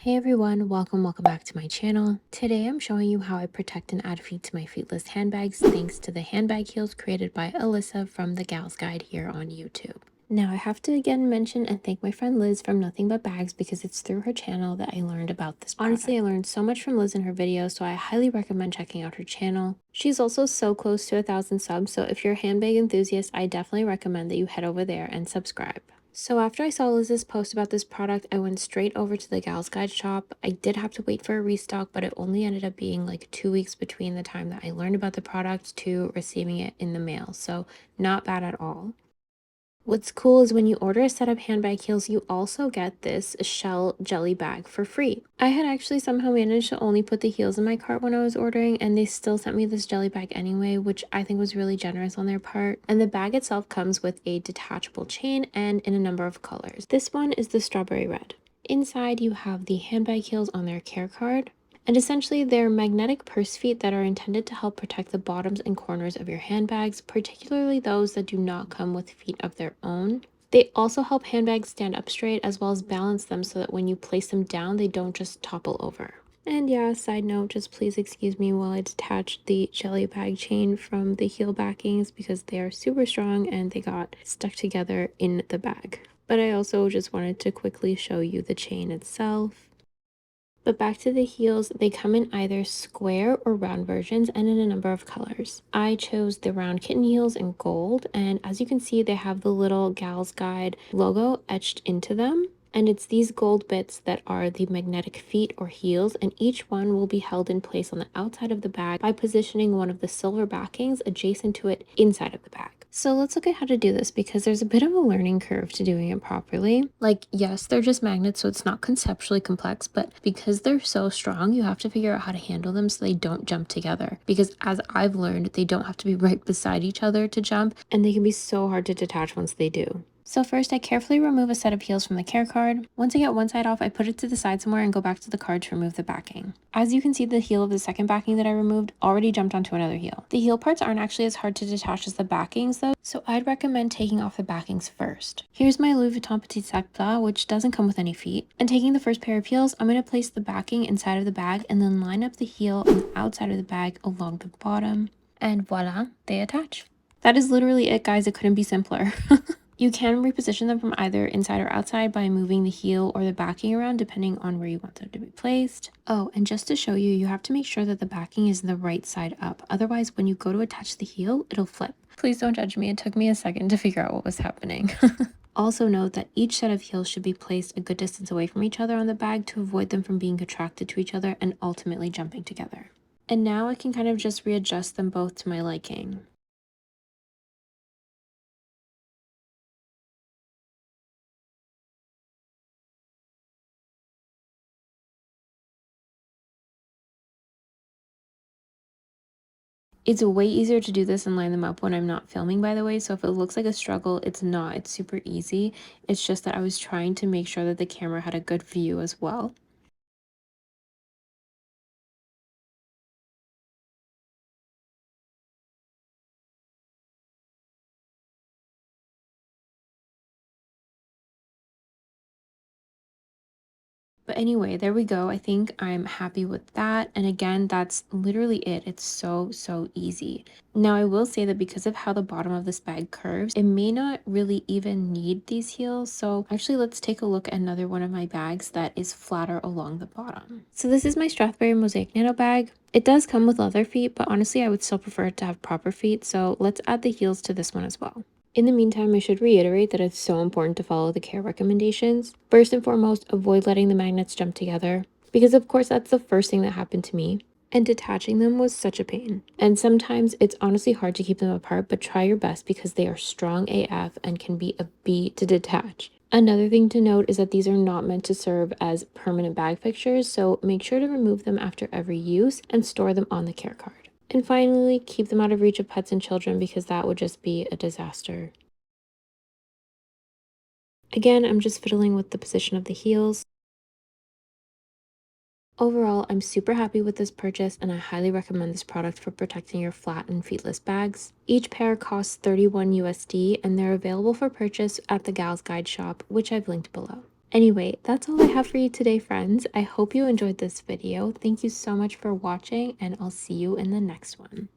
Hey everyone, welcome back to my channel. Today I'm showing you how I protect and add feet to my feetless handbags thanks to the handbag heels created by Alyssa from the Gals Guide here on YouTube. Now I have to again mention and thank my friend Liz from Nothing But Bags because it's through her channel that I learned about this product. Honestly, I learned so much from Liz in her videos, so I highly recommend checking out her channel. She's also so close to 1,000 subs, so if you're a handbag enthusiast, I definitely recommend that you head over there and subscribe. So after I saw Liz's post about this product, I went straight over to the Gals Guide shop. I did have to wait for a restock, but it only ended up being like 2 weeks between the time that I learned about the product to receiving it in the mail. So not bad at all. What's cool is when you order a set of handbag heels, you also get this shell jelly bag for free. I had actually somehow managed to only put the heels in my cart when I was ordering, and they still sent me this jelly bag anyway, which I think was really generous on their part. And the bag itself comes with a detachable chain and in a number of colors. This one is the strawberry red. Inside, you have the handbag heels on their care card. And essentially, they're magnetic purse feet that are intended to help protect the bottoms and corners of your handbags, particularly those that do not come with feet of their own. They also help handbags stand up straight as well as balance them so that when you place them down, they don't just topple over. And yeah, side note, just please excuse me while I detach the jelly bag chain from the heel backings because they are super strong and they got stuck together in the bag. But I also just wanted to quickly show you the chain itself. But back to the heels, they come in either square or round versions and in a number of colors. I chose the round kitten heels in gold, and as you can see, they have the little Gals Guide logo etched into them. And it's these gold bits that are the magnetic feet or heels, and each one will be held in place on the outside of the bag by positioning one of the silver backings adjacent to it inside of the bag. So let's look at how to do this because there's a bit of a learning curve to doing it properly. Like, yes, they're just magnets, so it's not conceptually complex, but because they're so strong, you have to figure out how to handle them so they don't jump together. Because as I've learned, they don't have to be right beside each other to jump, and they can be so hard to detach once they do. So first, I carefully remove a set of heels from the care card. Once I get one side off, I put it to the side somewhere and go back to the card to remove the backing. As you can see, the heel of the second backing that I removed already jumped onto another heel. The heel parts aren't actually as hard to detach as the backings though, so I'd recommend taking off the backings first. Here's my Louis Vuitton Petit Plat, which doesn't come with any feet. And taking the first pair of heels, I'm going to place the backing inside of the bag and then line up the heel on the outside of the bag along the bottom. And voila, they attach. That is literally it, guys. It couldn't be simpler. You can reposition them from either inside or outside by moving the heel or the backing around depending on where you want them to be placed. Oh, and just to show you, you have to make sure that the backing is the right side up. Otherwise, when you go to attach the heel, it'll flip. Please don't judge me. It took me a second to figure out what was happening. Also note that each set of heels should be placed a good distance away from each other on the bag to avoid them from being attracted to each other and ultimately jumping together. And now I can kind of just readjust them both to my liking. It's way easier to do this and line them up when I'm not filming, by the way, so if it looks like a struggle, it's not. It's super easy. It's just that I was trying to make sure that the camera had a good view as well. But anyway, there we go. I think I'm happy with that. And again, that's literally it. It's so easy. Now, I will say that because of how the bottom of this bag curves, it may not really even need these heels. So actually, let's take a look at another one of my bags that is flatter along the bottom. So this is my Strathberry Mosaic Nano bag. It does come with leather feet, but honestly, I would still prefer it to have proper feet. So let's add the heels to this one as well. In the meantime, I should reiterate that it's so important to follow the care recommendations. First and foremost, avoid letting the magnets jump together, because of course that's the first thing that happened to me. And detaching them was such a pain. And sometimes it's honestly hard to keep them apart, but try your best because they are strong AF and can be a beat to detach. Another thing to note is that these are not meant to serve as permanent bag fixtures, so make sure to remove them after every use and store them on the care card. And finally, keep them out of reach of pets and children because that would just be a disaster. Again, I'm just fiddling with the position of the heels. Overall, I'm super happy with this purchase and I highly recommend this product for protecting your flat and feetless bags. Each pair costs 31 USD and they're available for purchase at the Gals Guide shop, which I've linked below. Anyway, that's all I have for you today, friends. I hope you enjoyed this video. Thank you so much for watching, and I'll see you in the next one.